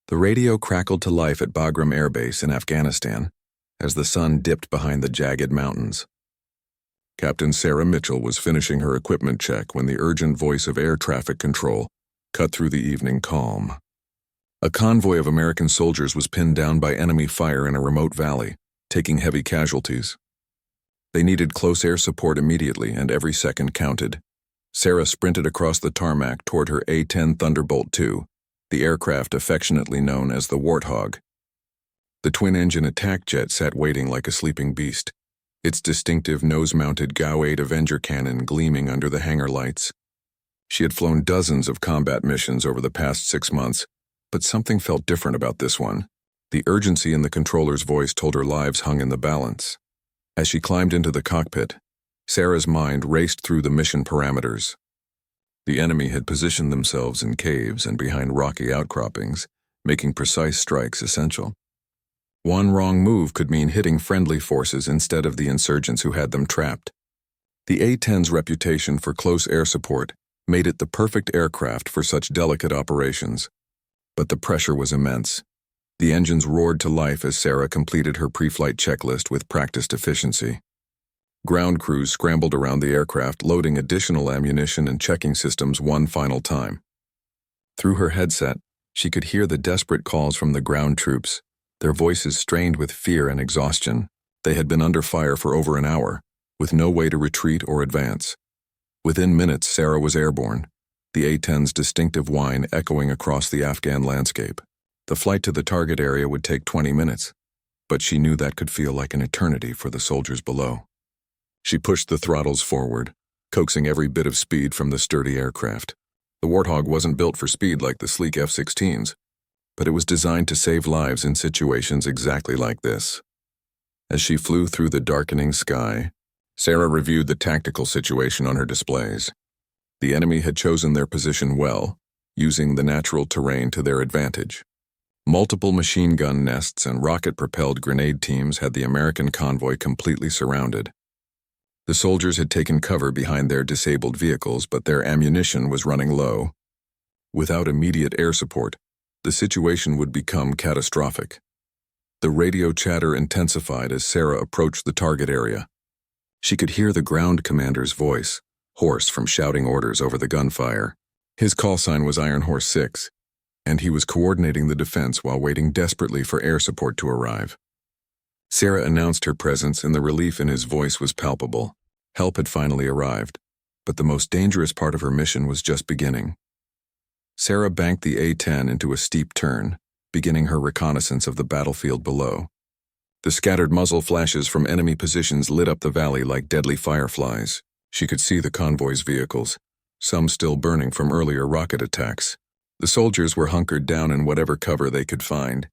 The radio crackled to life at Bagram Air Base in Afghanistan as the sun dipped behind the jagged mountains. Captain Sarah Mitchell was finishing her equipment check when the urgent voice of air traffic control cut through the evening calm. A convoy of American soldiers was pinned down by enemy fire in a remote valley, taking heavy casualties. They needed close air support immediately, and every second counted. Sarah sprinted across the tarmac toward her A-10 Thunderbolt II, the aircraft affectionately known as the Warthog. The twin-engine attack jet sat waiting like a sleeping beast, its distinctive nose-mounted GAU-8 Avenger cannon gleaming under the hangar lights. She had flown dozens of combat missions over the past 6 months, but something felt different about this one. The urgency in the controller's voice told her lives hung in the balance. As she climbed into the cockpit, Sarah's mind raced through the mission parameters. The enemy had positioned themselves in caves and behind rocky outcroppings, making precise strikes essential. One wrong move could mean hitting friendly forces instead of the insurgents who had them trapped. The A-10's reputation for close air support made it the perfect aircraft for such delicate operations. But the pressure was immense. The engines roared to life as Sarah completed her pre-flight checklist with practiced efficiency. Ground crews scrambled around the aircraft, loading additional ammunition and checking systems one final time. Through her headset, she could hear the desperate calls from the ground troops, their voices strained with fear and exhaustion. They had been under fire for over an hour, with no way to retreat or advance. Within minutes, Sarah was airborne, the A-10's distinctive whine echoing across the Afghan landscape. The flight to the target area would take 20 minutes, but she knew that could feel like an eternity for the soldiers below. She pushed the throttles forward, coaxing every bit of speed from the sturdy aircraft. The Warthog wasn't built for speed like the sleek F-16s, but it was designed to save lives in situations exactly like this. As she flew through the darkening sky, Sarah reviewed the tactical situation on her displays. The enemy had chosen their position well, using the natural terrain to their advantage. Multiple machine gun nests and rocket-propelled grenade teams had the American convoy completely surrounded. The soldiers had taken cover behind their disabled vehicles, but their ammunition was running low. Without immediate air support, the situation would become catastrophic. The radio chatter intensified as Sarah approached the target area. She could hear the ground commander's voice, hoarse from shouting orders over the gunfire. His call sign was Iron Horse 6, and he was coordinating the defense while waiting desperately for air support to arrive. Sarah announced her presence, and the relief in his voice was palpable. Help had finally arrived, but the most dangerous part of her mission was just beginning. Sarah banked the A-10 into a steep turn, beginning her reconnaissance of the battlefield below. The scattered muzzle flashes from enemy positions lit up the valley like deadly fireflies. She could see the convoy's vehicles, some still burning from earlier rocket attacks. The soldiers were hunkered down in whatever cover they could find,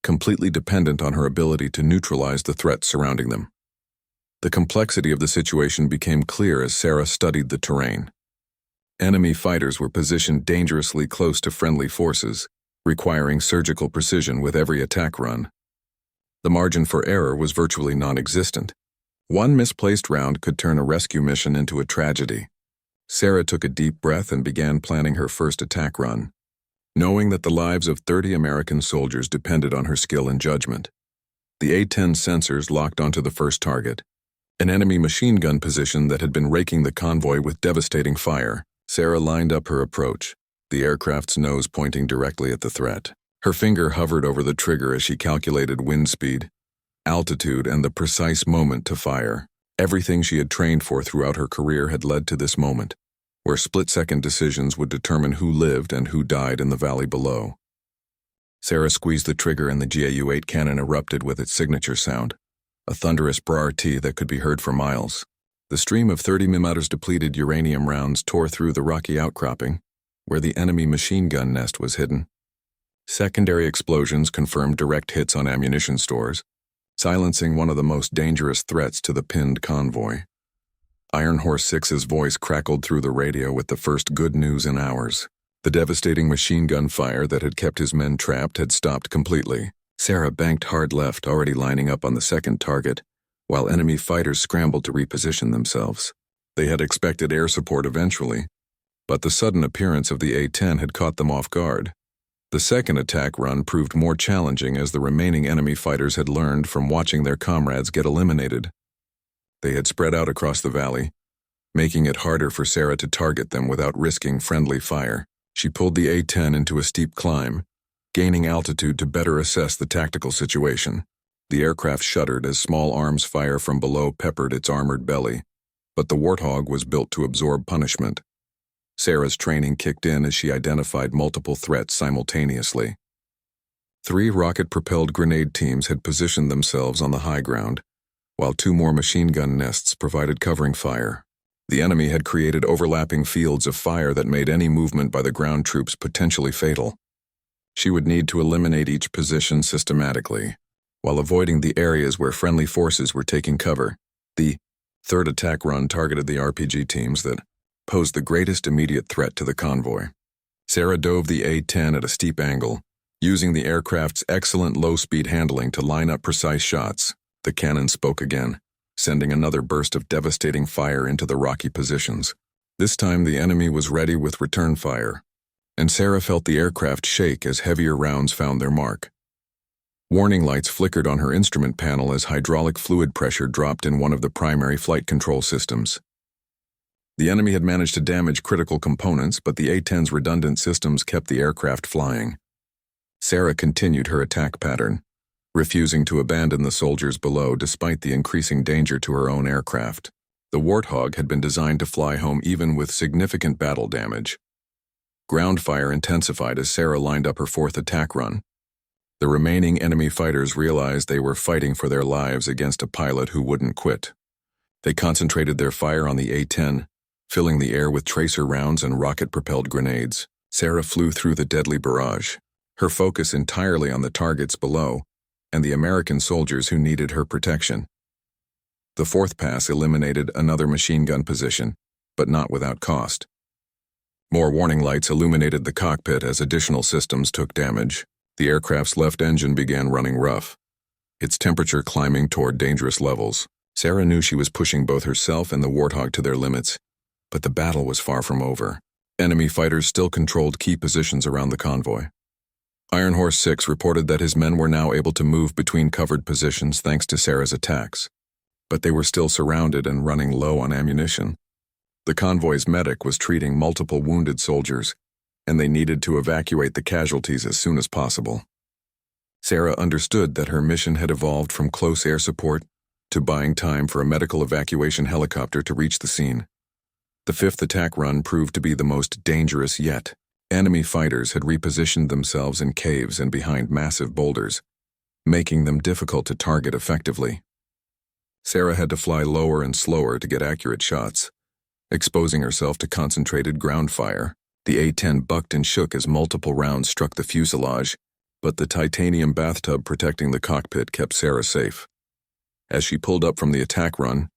completely dependent on her ability to neutralize the threats surrounding them. The complexity of the situation became clear as Sarah studied the terrain. Enemy fighters were positioned dangerously close to friendly forces, requiring surgical precision with every attack run. The margin for error was virtually non-existent. One misplaced round could turn a rescue mission into a tragedy. Sarah took a deep breath and began planning her first attack run, knowing that the lives of 30 American soldiers depended on her skill and judgment. The A-10 sensors locked onto the first target, an enemy machine gun position that had been raking the convoy with devastating fire. Sarah lined up her approach, the aircraft's nose pointing directly at the threat. Her finger hovered over the trigger as she calculated wind speed, altitude, and the precise moment to fire. Everything she had trained for throughout her career had led to this moment, where split-second decisions would determine who lived and who died in the valley below. Sarah squeezed the trigger and the GAU-8 cannon erupted with its signature sound, a thunderous brrrt that could be heard for miles. The stream of 30 mm depleted uranium rounds tore through the rocky outcropping, where the enemy machine gun nest was hidden. Secondary explosions confirmed direct hits on ammunition stores, silencing one of the most dangerous threats to the pinned convoy. Iron Horse 6's voice crackled through the radio with the first good news in hours. The devastating machine gun fire that had kept his men trapped had stopped completely. Sarah banked hard left, already lining up on the second target, while enemy fighters scrambled to reposition themselves. They had expected air support eventually, but the sudden appearance of the A-10 had caught them off guard. The second attack run proved more challenging as the remaining enemy fighters had learned from watching their comrades get eliminated. They had spread out across the valley, making it harder for Sarah to target them without risking friendly fire. She pulled the A-10 into a steep climb, gaining altitude to better assess the tactical situation. The aircraft shuddered as small arms fire from below peppered its armored belly, but the Warthog was built to absorb punishment. Sarah's training kicked in as she identified multiple threats simultaneously. 3 rocket-propelled grenade teams had positioned themselves on the high ground, while 2 more machine gun nests provided covering fire. The enemy had created overlapping fields of fire that made any movement by the ground troops potentially fatal. She would need to eliminate each position systematically, while avoiding the areas where friendly forces were taking cover. The third attack run targeted the RPG teams that posed the greatest immediate threat to the convoy. Sarah dove the A-10 at a steep angle, using the aircraft's excellent low-speed handling to line up precise shots. The cannon spoke again, sending another burst of devastating fire into the rocky positions. This time the enemy was ready with return fire, and Sarah felt the aircraft shake as heavier rounds found their mark. Warning lights flickered on her instrument panel as hydraulic fluid pressure dropped in one of the primary flight control systems. The enemy had managed to damage critical components, but the A-10's redundant systems kept the aircraft flying. Sarah continued her attack pattern, refusing to abandon the soldiers below despite the increasing danger to her own aircraft. The Warthog had been designed to fly home even with significant battle damage. Ground fire intensified as Sarah lined up her fourth attack run. The remaining enemy fighters realized they were fighting for their lives against a pilot who wouldn't quit. They concentrated their fire on the A-10, filling the air with tracer rounds and rocket-propelled grenades. Sarah flew through the deadly barrage, her focus entirely on the targets below and the American soldiers who needed her protection. The fourth pass eliminated another machine gun position, but not without cost. More warning lights illuminated the cockpit as additional systems took damage. The aircraft's left engine began running rough, its temperature climbing toward dangerous levels. Sarah knew she was pushing both herself and the Warthog to their limits, but the battle was far from over. Enemy fighters still controlled key positions around the convoy. Iron Horse 6 reported that his men were now able to move between covered positions thanks to Sarah's attacks, but they were still surrounded and running low on ammunition. The convoy's medic was treating multiple wounded soldiers, and they needed to evacuate the casualties as soon as possible. Sarah understood that her mission had evolved from close air support to buying time for a medical evacuation helicopter to reach the scene. The fifth attack run proved to be the most dangerous yet. Enemy fighters had repositioned themselves in caves and behind massive boulders, making them difficult to target effectively. Sarah had to fly lower and slower to get accurate shots, exposing herself to concentrated ground fire. The A-10 bucked and shook as multiple rounds struck the fuselage, but the titanium bathtub protecting the cockpit kept Sarah safe. As she pulled up from the attack run,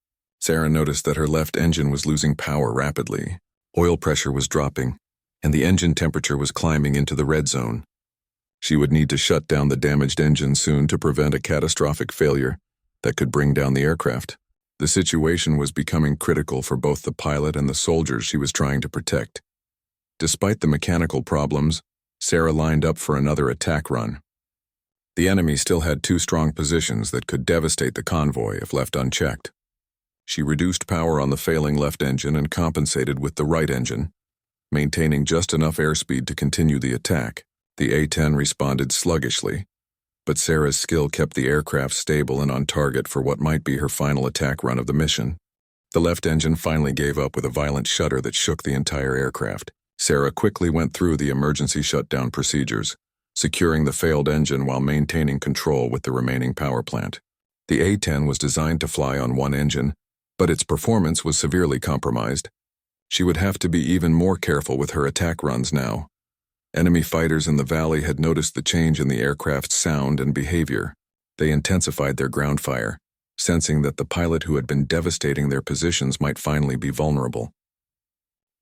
Sarah noticed that her left engine was losing power rapidly. Oil pressure was dropping, and the engine temperature was climbing into the red zone. She would need to shut down the damaged engine soon to prevent a catastrophic failure that could bring down the aircraft. The situation was becoming critical for both the pilot and the soldiers she was trying to protect. Despite the mechanical problems, Sarah lined up for another attack run. The enemy still had 2 strong positions that could devastate the convoy if left unchecked. She reduced power on the failing left engine and compensated with the right engine, maintaining just enough airspeed to continue the attack. The A-10 responded sluggishly, but Sarah's skill kept the aircraft stable and on target for what might be her final attack run of the mission. The left engine finally gave up with a violent shudder that shook the entire aircraft. Sarah quickly went through the emergency shutdown procedures, securing the failed engine while maintaining control with the remaining power plant. The A-10 was designed to fly on one engine, but its performance was severely compromised. She would have to be even more careful with her attack runs now. Enemy fighters in the valley had noticed the change in the aircraft's sound and behavior. They intensified their ground fire, sensing that the pilot who had been devastating their positions might finally be vulnerable.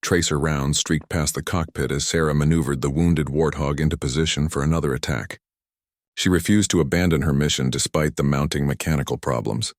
Tracer rounds streaked past the cockpit as Sarah maneuvered the wounded Warthog into position for another attack. She refused to abandon her mission despite the mounting mechanical problems.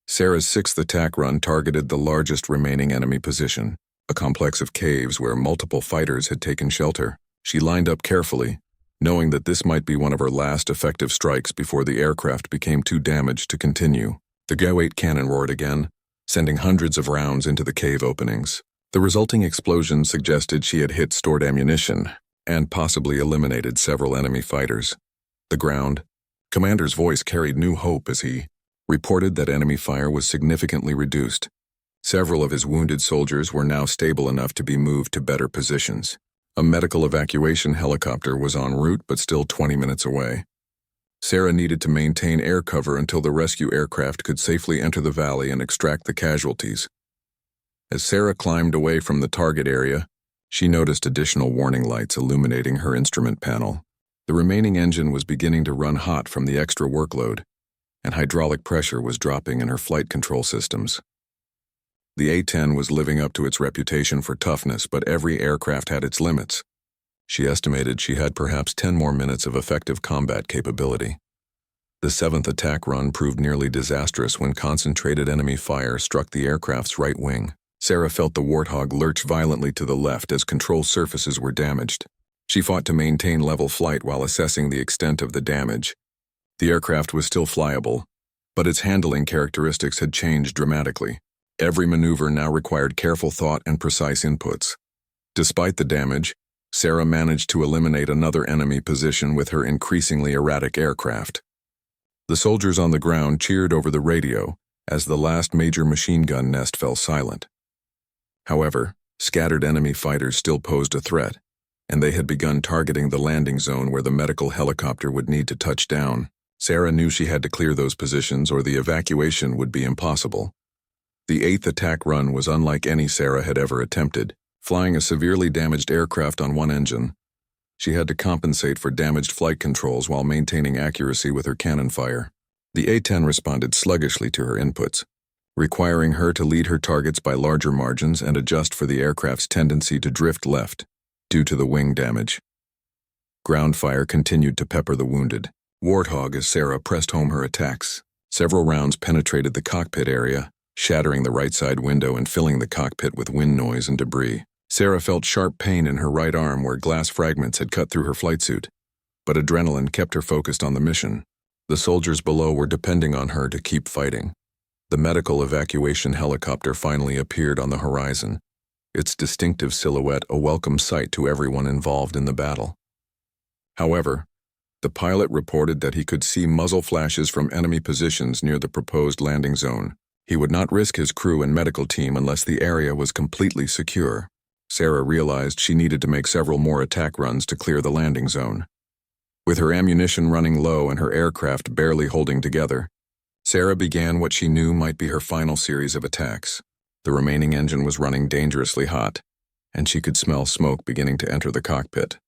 Sarah's 6th attack run targeted the largest remaining enemy position, a complex of caves where multiple fighters had taken shelter. She lined up carefully, knowing that this might be one of her last effective strikes before the aircraft became too damaged to continue. The A-10 cannon roared again, sending hundreds of rounds into the cave openings. The resulting explosion suggested she had hit stored ammunition and possibly eliminated several enemy fighters. The ground commander's voice carried new hope as he reported that enemy fire was significantly reduced. Several of his wounded soldiers were now stable enough to be moved to better positions. A medical evacuation helicopter was en route but still 20 minutes away. Sarah needed to maintain air cover until the rescue aircraft could safely enter the valley and extract the casualties. As Sarah climbed away from the target area, she noticed additional warning lights illuminating her instrument panel. The remaining engine was beginning to run hot from the extra workload, and hydraulic pressure was dropping in her flight control systems. The A-10 was living up to its reputation for toughness, but every aircraft had its limits. She estimated she had perhaps 10 more minutes of effective combat capability. The 7th attack run proved nearly disastrous when concentrated enemy fire struck the aircraft's right wing. Sarah felt the Warthog lurch violently to the left as control surfaces were damaged. She fought to maintain level flight while assessing the extent of the damage. The aircraft was still flyable, but its handling characteristics had changed dramatically. Every maneuver now required careful thought and precise inputs. Despite the damage, Sarah managed to eliminate another enemy position with her increasingly erratic aircraft. The soldiers on the ground cheered over the radio as the last major machine gun nest fell silent. However, scattered enemy fighters still posed a threat, and they had begun targeting the landing zone where the medical helicopter would need to touch down. Sarah knew she had to clear those positions or the evacuation would be impossible. The 8th attack run was unlike any Sarah had ever attempted. Flying a severely damaged aircraft on one engine, she had to compensate for damaged flight controls while maintaining accuracy with her cannon fire. The A-10 responded sluggishly to her inputs, requiring her to lead her targets by larger margins and adjust for the aircraft's tendency to drift left due to the wing damage. Ground fire continued to pepper the wounded. Warthog as Sarah pressed home her attacks. Several rounds penetrated the cockpit area, shattering the right side window and filling the cockpit with wind noise and debris. Sarah felt sharp pain in her right arm where glass fragments had cut through her flight suit, but adrenaline kept her focused on the mission. The soldiers below were depending on her to keep fighting. The medical evacuation helicopter finally appeared on the horizon, its distinctive silhouette a welcome sight to everyone involved in the battle. However, the pilot reported that he could see muzzle flashes from enemy positions near the proposed landing zone. He would not risk his crew and medical team unless the area was completely secure. Sarah realized she needed to make several more attack runs to clear the landing zone. With her ammunition running low and her aircraft barely holding together, Sarah began what she knew might be her final series of attacks. The remaining engine was running dangerously hot, and she could smell smoke beginning to enter the cockpit.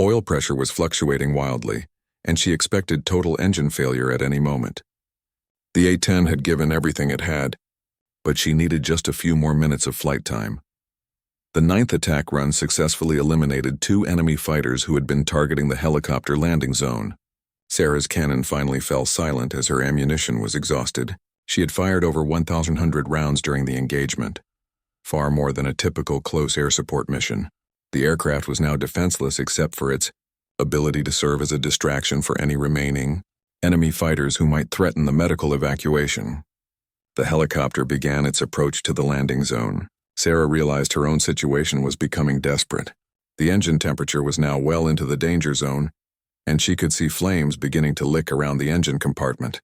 Oil pressure was fluctuating wildly, and she expected total engine failure at any moment. The A-10 had given everything it had, but she needed just a few more minutes of flight time. The 9th attack run successfully eliminated 2 enemy fighters who had been targeting the helicopter landing zone. Sarah's cannon finally fell silent as her ammunition was exhausted. She had fired over 1,100 rounds during the engagement, far more than a typical close air support mission. The aircraft was now defenseless except for its ability to serve as a distraction for any remaining enemy fighters who might threaten the medical evacuation. The helicopter began its approach to the landing zone. Sarah realized her own situation was becoming desperate. The engine temperature was now well into the danger zone, and she could see flames beginning to lick around the engine compartment.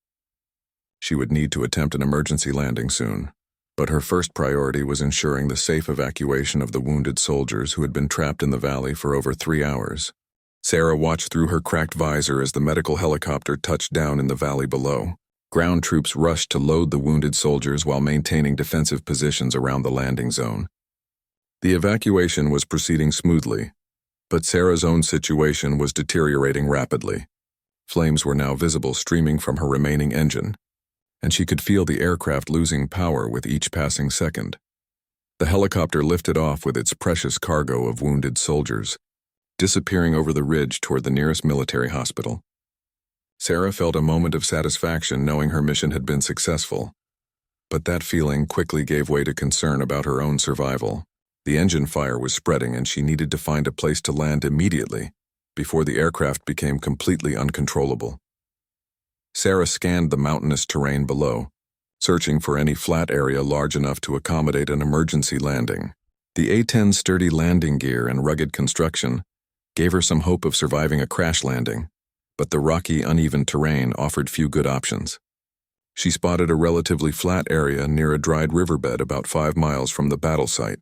She would need to attempt an emergency landing soon, but her first priority was ensuring the safe evacuation of the wounded soldiers who had been trapped in the valley for over 3 hours. Sarah watched through her cracked visor as the medical helicopter touched down in the valley below. Ground troops rushed to load the wounded soldiers while maintaining defensive positions around the landing zone. The evacuation was proceeding smoothly, but Sarah's own situation was deteriorating rapidly. Flames were now visible streaming from her remaining engine, and she could feel the aircraft losing power with each passing second. The helicopter lifted off with its precious cargo of wounded soldiers, disappearing over the ridge toward the nearest military hospital. Sarah felt a moment of satisfaction knowing her mission had been successful, but that feeling quickly gave way to concern about her own survival. The engine fire was spreading and she needed to find a place to land immediately before the aircraft became completely uncontrollable. Sarah scanned the mountainous terrain below, searching for any flat area large enough to accommodate an emergency landing. The A-10's sturdy landing gear and rugged construction gave her some hope of surviving a crash landing, but the rocky, uneven terrain offered few good options. She spotted a relatively flat area near a dried riverbed about 5 miles from the battle site,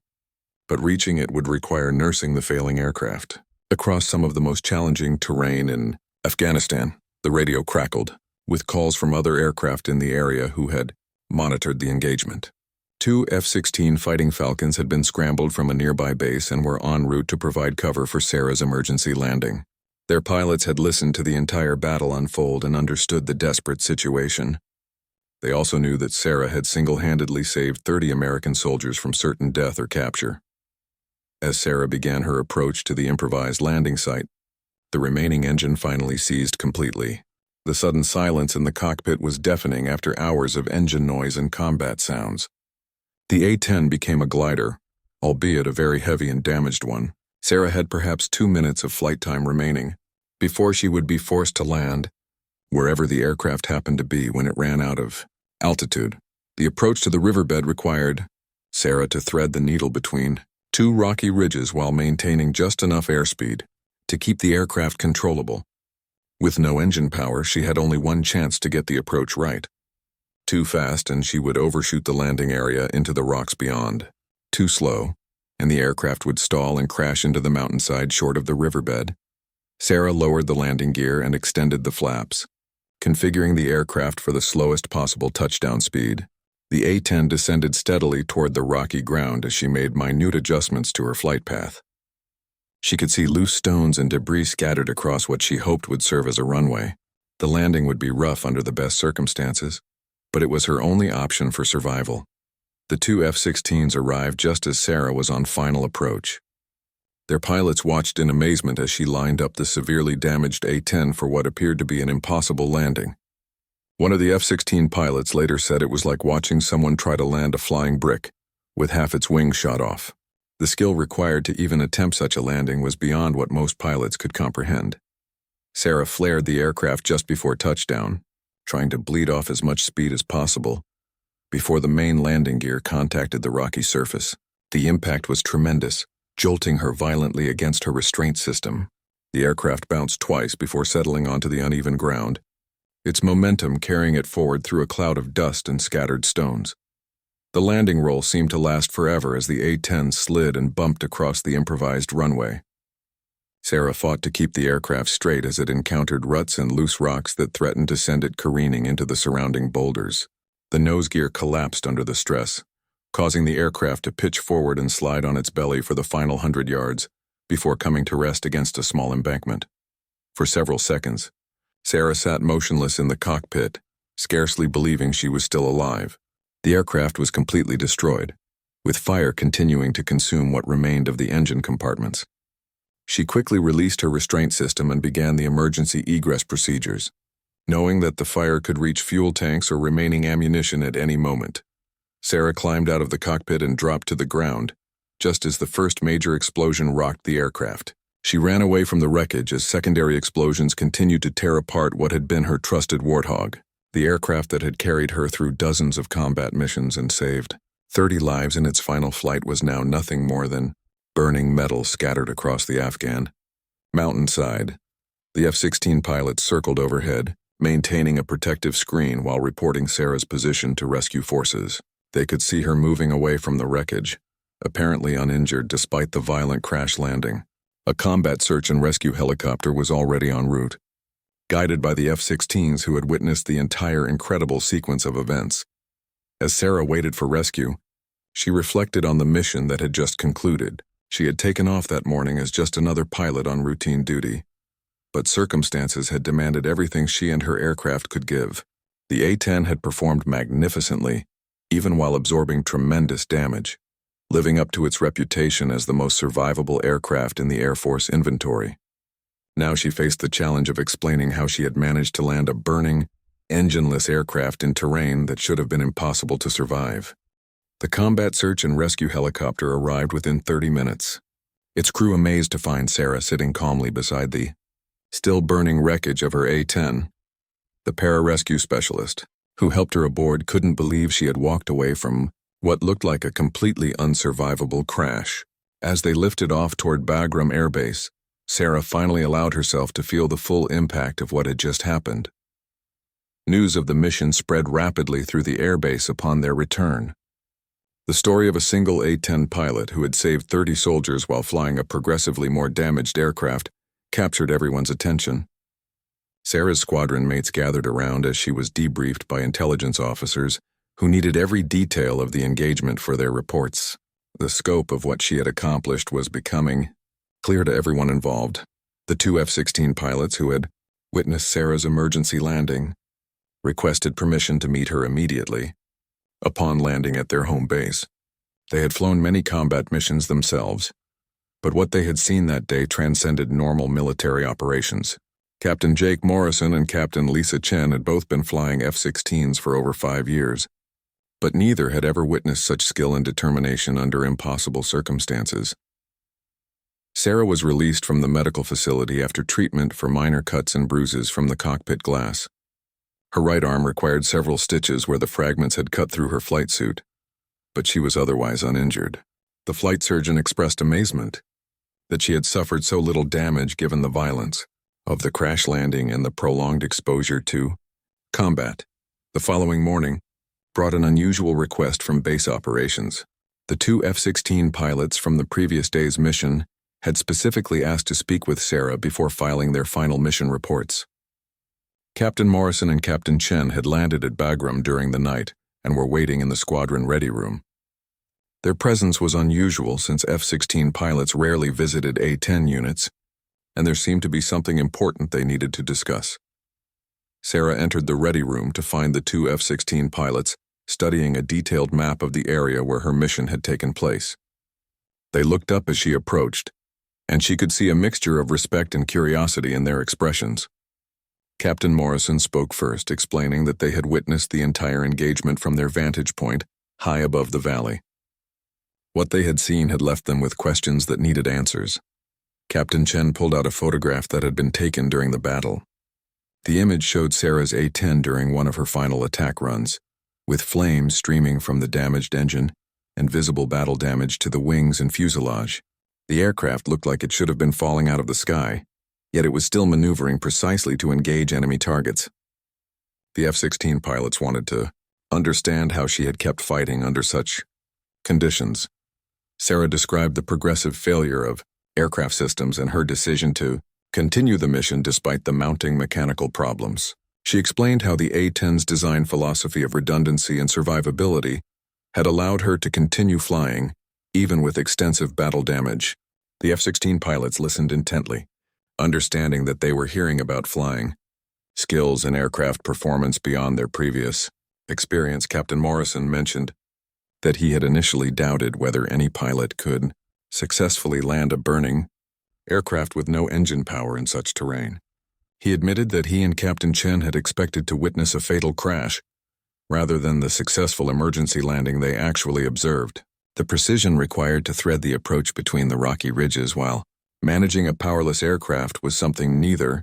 but reaching it would require nursing the failing aircraft. Across some of the most challenging terrain in Afghanistan, the radio crackled, with calls from other aircraft in the area who had monitored the engagement. 2 F-16 Fighting Falcons had been scrambled from a nearby base and were en route to provide cover for Sarah's emergency landing. Their pilots had listened to the entire battle unfold and understood the desperate situation. They also knew that Sarah had single-handedly saved 30 American soldiers from certain death or capture. As Sarah began her approach to the improvised landing site, the remaining engine finally seized completely. The sudden silence in the cockpit was deafening after hours of engine noise and combat sounds. The A-10 became a glider, albeit a very heavy and damaged one. Sarah had perhaps 2 minutes of flight time remaining before she would be forced to land wherever the aircraft happened to be when it ran out of altitude. The approach to the riverbed required Sarah to thread the needle between 2 rocky ridges while maintaining just enough airspeed to keep the aircraft controllable. With no engine power, she had only one chance to get the approach right. Too fast, and she would overshoot the landing area into the rocks beyond. Too slow, and the aircraft would stall and crash into the mountainside short of the riverbed. Sarah lowered the landing gear and extended the flaps, configuring the aircraft for the slowest possible touchdown speed. The A-10 descended steadily toward the rocky ground as she made minute adjustments to her flight path. She could see loose stones and debris scattered across what she hoped would serve as a runway. The landing would be rough under the best circumstances, but it was her only option for survival. The 2 F-16s arrived just as Sarah was on final approach. Their pilots watched in amazement as she lined up the severely damaged A-10 for what appeared to be an impossible landing. One of the F-16 pilots later said it was like watching someone try to land a flying brick, with half its wings shot off. The skill required to even attempt such a landing was beyond what most pilots could comprehend. Sarah flared the aircraft just before touchdown, trying to bleed off as much speed as possible, before the main landing gear contacted the rocky surface. The impact was tremendous, jolting her violently against her restraint system. The aircraft bounced twice before settling onto the uneven ground, its momentum carrying it forward through a cloud of dust and scattered stones. The landing roll seemed to last forever as the A-10 slid and bumped across the improvised runway. Sarah fought to keep the aircraft straight as it encountered ruts and loose rocks that threatened to send it careening into the surrounding boulders. The nose gear collapsed under the stress, causing the aircraft to pitch forward and slide on its belly for the final 100 yards before coming to rest against a small embankment. For several seconds, Sarah sat motionless in the cockpit, scarcely believing she was still alive. The aircraft was completely destroyed, with fire continuing to consume what remained of the engine compartments. She quickly released her restraint system and began the emergency egress procedures, knowing that the fire could reach fuel tanks or remaining ammunition at any moment. Sarah climbed out of the cockpit and dropped to the ground, just as the first major explosion rocked the aircraft. She ran away from the wreckage as secondary explosions continued to tear apart what had been her trusted Warthog, the aircraft that had carried her through dozens of combat missions and saved 30 lives in its final flight was now nothing more than burning metal scattered across the Afghan mountainside. The F-16 pilots circled overhead, maintaining a protective screen while reporting Sarah's position to rescue forces. They could see her moving away from the wreckage, apparently uninjured despite the violent crash landing. A combat search and rescue helicopter was already en route, guided by the F-16s who had witnessed the entire incredible sequence of events. As Sarah waited for rescue, she reflected on the mission that had just concluded. She had taken off that morning as just another pilot on routine duty, but circumstances had demanded everything she and her aircraft could give. The A-10 had performed magnificently, even while absorbing tremendous damage, living up to its reputation as the most survivable aircraft in the Air Force inventory. Now she faced the challenge of explaining how she had managed to land a burning, engineless aircraft in terrain that should have been impossible to survive. The combat search and rescue helicopter arrived within 30 minutes, its crew amazed to find Sarah sitting calmly beside the still burning wreckage of her A-10. The pararescue specialist, who helped her aboard, couldn't believe she had walked away from what looked like a completely unsurvivable crash. As they lifted off toward Bagram Air Base, Sarah finally allowed herself to feel the full impact of what had just happened. News of the mission spread rapidly through the airbase upon their return. The story of a single A-10 pilot who had saved 30 soldiers while flying a progressively more damaged aircraft captured everyone's attention. Sarah's squadron mates gathered around as she was debriefed by intelligence officers who needed every detail of the engagement for their reports. The scope of what she had accomplished was becoming clear to everyone involved. The two F-16 pilots who had witnessed Sarah's emergency landing requested permission to meet her immediately upon landing at their home base. They had flown many combat missions themselves, but what they had seen that day transcended normal military operations. Captain Jake Morrison and Captain Lisa Chen had both been flying F-16s for over 5 years, but neither had ever witnessed such skill and determination under impossible circumstances. Sarah was released from the medical facility after treatment for minor cuts and bruises from the cockpit glass. Her right arm required several stitches where the fragments had cut through her flight suit, but she was otherwise uninjured. The flight surgeon expressed amazement that she had suffered so little damage given the violence of the crash landing and the prolonged exposure to combat. The following morning brought an unusual request from base operations. The two F-16 pilots from the previous day's mission had specifically asked to speak with Sarah before filing their final mission reports. Captain Morrison and Captain Chen had landed at Bagram during the night and were waiting in the squadron ready room. Their presence was unusual since F-16 pilots rarely visited A-10 units, and there seemed to be something important they needed to discuss. Sarah entered the ready room to find the two F-16 pilots studying a detailed map of the area where her mission had taken place. They looked up as she approached, and she could see a mixture of respect and curiosity in their expressions. Captain Morrison spoke first, explaining that they had witnessed the entire engagement from their vantage point, high above the valley. What they had seen had left them with questions that needed answers. Captain Chen pulled out a photograph that had been taken during the battle. The image showed Sarah's A-10 during one of her final attack runs, with flames streaming from the damaged engine and visible battle damage to the wings and fuselage. The aircraft looked like it should have been falling out of the sky, yet it was still maneuvering precisely to engage enemy targets. The F-16 pilots wanted to understand how she had kept fighting under such conditions. Sarah described the progressive failure of aircraft systems and her decision to continue the mission despite the mounting mechanical problems. She explained how the A-10's design philosophy of redundancy and survivability had allowed her to continue flying, even with extensive battle damage. The F-16 pilots listened intently, understanding that they were hearing about flying skills and aircraft performance beyond their previous experience. Captain Morrison mentioned that he had initially doubted whether any pilot could successfully land a burning aircraft with no engine power in such terrain. He admitted that he and Captain Chen had expected to witness a fatal crash, rather than the successful emergency landing they actually observed. The precision required to thread the approach between the rocky ridges while managing a powerless aircraft was something neither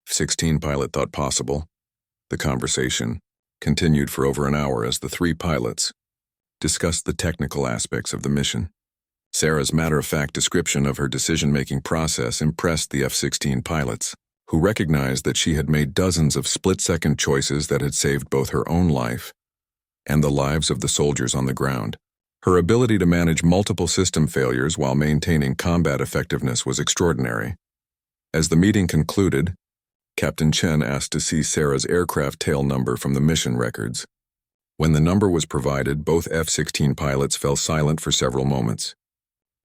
F-16 pilot thought possible. The conversation continued for over an hour as the three pilots discussed the technical aspects of the mission. Sarah's matter-of-fact description of her decision-making process impressed the F-16 pilots, who recognized that she had made dozens of split-second choices that had saved both her own life and the lives of the soldiers on the ground. Her ability to manage multiple system failures while maintaining combat effectiveness was extraordinary. As the meeting concluded, Captain Chen asked to see Sarah's aircraft tail number from the mission records. When the number was provided, both F-16 pilots fell silent for several moments.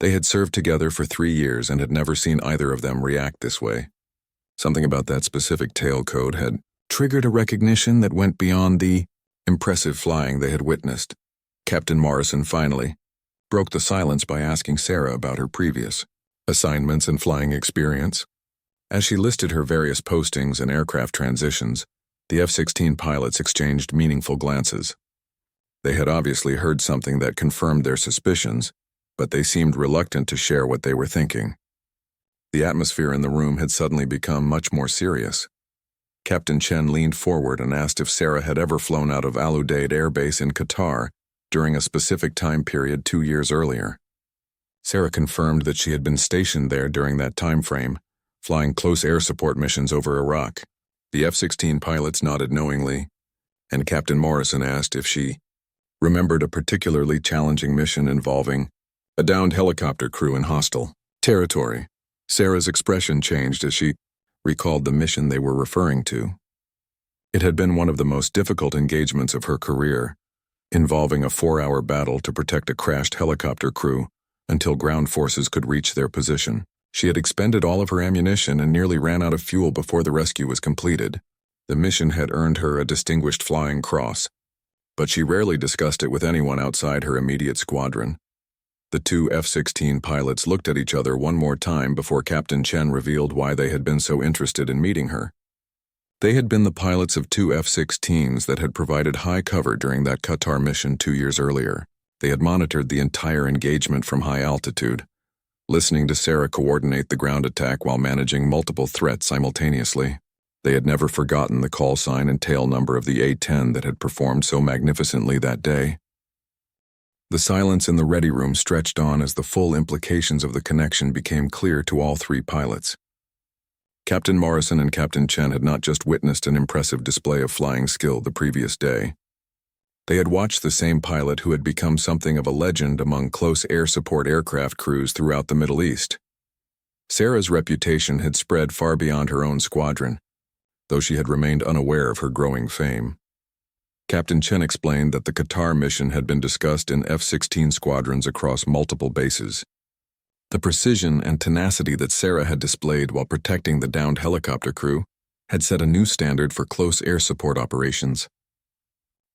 They had served together for 3 years and had never seen either of them react this way. Something about that specific tail code had triggered a recognition that went beyond the impressive flying they had witnessed. Captain Morrison finally broke the silence by asking Sarah about her previous assignments and flying experience. As she listed her various postings and aircraft transitions, the F-16 pilots exchanged meaningful glances. They had obviously heard something that confirmed their suspicions, but they seemed reluctant to share what they were thinking. The atmosphere in the room had suddenly become much more serious. Captain Chen leaned forward and asked if Sarah had ever flown out of Al Udeid Air Base in Qatar during a specific time period 2 years earlier. Sarah confirmed that she had been stationed there during that time frame, flying close air support missions over Iraq. The F-16 pilots nodded knowingly, and Captain Morrison asked if she remembered a particularly challenging mission involving a downed helicopter crew in hostile territory. Sarah's expression changed as she recalled the mission they were referring to. It had been one of the most difficult engagements of her career, involving a 4-hour battle to protect a crashed helicopter crew until ground forces could reach their position. She had expended all of her ammunition and nearly ran out of fuel before the rescue was completed. The mission had earned her a Distinguished Flying Cross, but she rarely discussed it with anyone outside her immediate squadron. The two F-16 pilots looked at each other one more time before Captain Chen revealed why they had been so interested in meeting her. They had been the pilots of two F-16s that had provided high cover during that Qatar mission 2 years earlier. They had monitored the entire engagement from high altitude, listening to Sarah coordinate the ground attack while managing multiple threats simultaneously. They had never forgotten the call sign and tail number of the A-10 that had performed so magnificently that day. The silence in the ready room stretched on as the full implications of the connection became clear to all three pilots. Captain Morrison and Captain Chen had not just witnessed an impressive display of flying skill the previous day. They had watched the same pilot who had become something of a legend among close air support aircraft crews throughout the Middle East. Sarah's reputation had spread far beyond her own squadron, though she had remained unaware of her growing fame. Captain Chen explained that the Qatar mission had been discussed in F-16 squadrons across multiple bases. The precision and tenacity that Sarah had displayed while protecting the downed helicopter crew had set a new standard for close air support operations.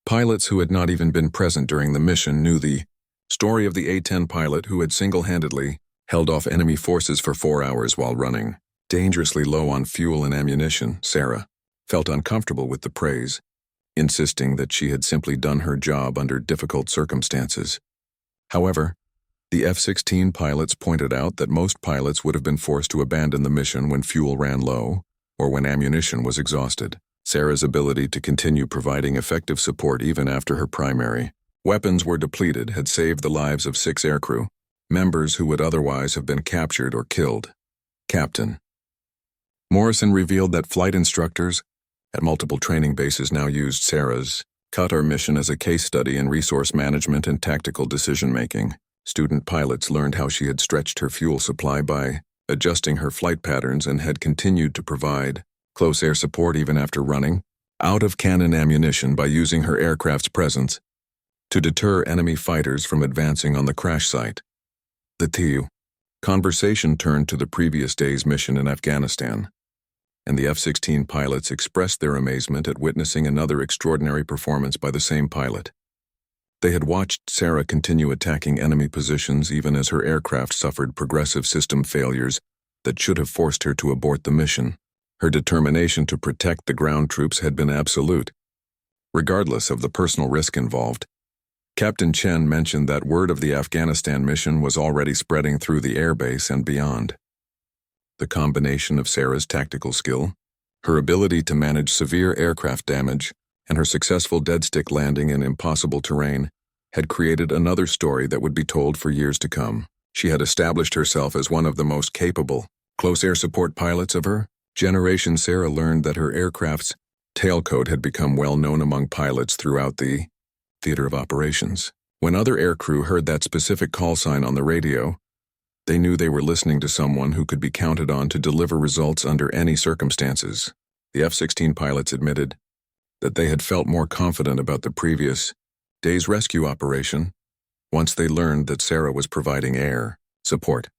Pilots who had not even been present during the mission knew the story of the A-10 pilot who had single-handedly held off enemy forces for 4 hours while running dangerously low on fuel and ammunition. Sarah felt uncomfortable with the praise, insisting that she had simply done her job under difficult circumstances. However, the F-16 pilots pointed out that most pilots would have been forced to abandon the mission when fuel ran low or when ammunition was exhausted. Sarah's ability to continue providing effective support even after her primary weapons were depleted had saved the lives of 6 aircrew members who would otherwise have been captured or killed. Captain Morrison revealed that flight instructors at multiple training bases now used Sarah's Qatar mission as a case study in resource management and tactical decision-making. Student pilots learned how she had stretched her fuel supply by adjusting her flight patterns and had continued to provide close air support even after running out of cannon ammunition by using her aircraft's presence to deter enemy fighters from advancing on the crash site. The conversation turned to the previous day's mission in Afghanistan, and the F-16 pilots expressed their amazement at witnessing another extraordinary performance by the same pilot. They had watched Sarah continue attacking enemy positions even as her aircraft suffered progressive system failures that should have forced her to abort the mission. Her determination to protect the ground troops had been absolute, regardless of the personal risk involved. Captain Chen mentioned that word of the Afghanistan mission was already spreading through the airbase and beyond. The combination of Sarah's tactical skill, her ability to manage severe aircraft damage, and her successful dead-stick landing in impossible terrain had created another story that would be told for years to come. She had established herself as one of the most capable close air support pilots of her generation. Sarah learned that her aircraft's tailcode had become well known among pilots throughout the theater of operations. When other aircrew heard that specific call sign on the radio, they knew they were listening to someone who could be counted on to deliver results under any circumstances. The F-16 pilots admitted that they had felt more confident about the previous day's rescue operation once they learned that Sarah was providing air support.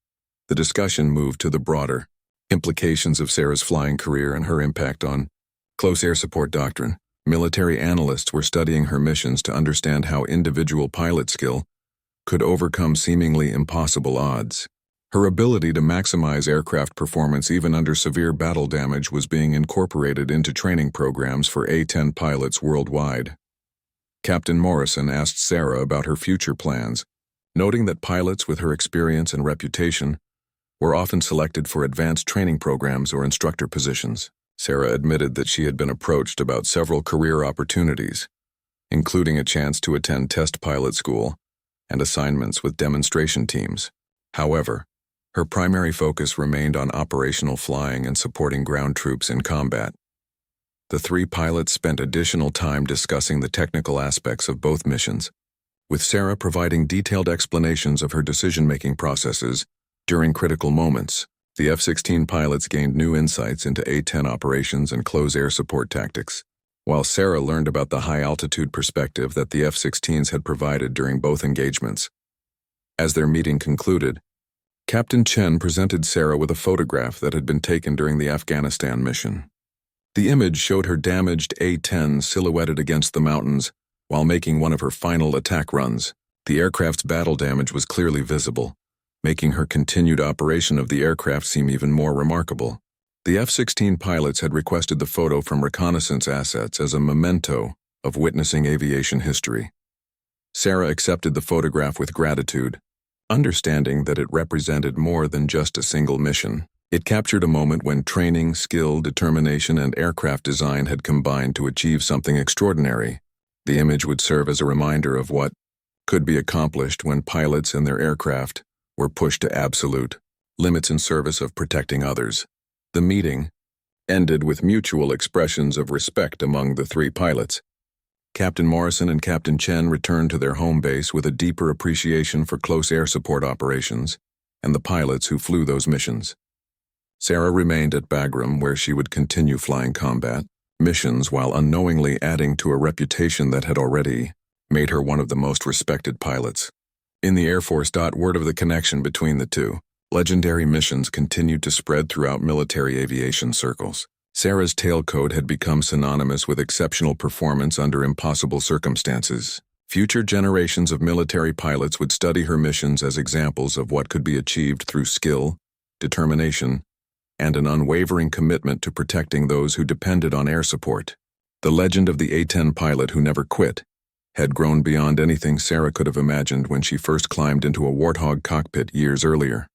The discussion moved to the broader implications of Sarah's flying career and her impact on close air support doctrine. Military analysts were studying her missions to understand how individual pilot skill could overcome seemingly impossible odds. Her ability to maximize aircraft performance even under severe battle damage was being incorporated into training programs for A-10 pilots worldwide. Captain Morrison asked Sarah about her future plans, noting that pilots with her experience and reputation were often selected for advanced training programs or instructor positions. Sarah admitted that she had been approached about several career opportunities, including a chance to attend test pilot school and assignments with demonstration teams. However, her primary focus remained on operational flying and supporting ground troops in combat. The three pilots spent additional time discussing the technical aspects of both missions, with Sarah providing detailed explanations of her decision-making processes during critical moments. The F-16 pilots gained new insights into A-10 operations and close air support tactics, while Sarah learned about the high-altitude perspective that the F-16s had provided during both engagements. As their meeting concluded, Captain Chen presented Sarah with a photograph that had been taken during the Afghanistan mission. The image showed her damaged A-10 silhouetted against the mountains while making one of her final attack runs. The aircraft's battle damage was clearly visible, making her continued operation of the aircraft seem even more remarkable. The F-16 pilots had requested the photo from reconnaissance assets as a memento of witnessing aviation history. Sarah accepted the photograph with gratitude, understanding that it represented more than just a single mission. It captured a moment when training, skill, determination, and aircraft design had combined to achieve something extraordinary. The image would serve as a reminder of what could be accomplished when pilots and their aircraft were pushed to absolute limits in service of protecting others. The meeting ended with mutual expressions of respect among the three pilots. Captain Morrison and Captain Chen returned to their home base with a deeper appreciation for close air support operations and the pilots who flew those missions. Sarah remained at Bagram, where she would continue flying combat missions while unknowingly adding to a reputation that had already made her one of the most respected pilots in the Air Force. Word of the connection between the two legendary missions continued to spread throughout military aviation circles. Sarah's tailcoat had become synonymous with exceptional performance under impossible circumstances. Future generations of military pilots would study her missions as examples of what could be achieved through skill, determination, and an unwavering commitment to protecting those who depended on air support. The legend of the A-10 pilot who never quit had grown beyond anything Sarah could have imagined when she first climbed into a Warthog cockpit years earlier.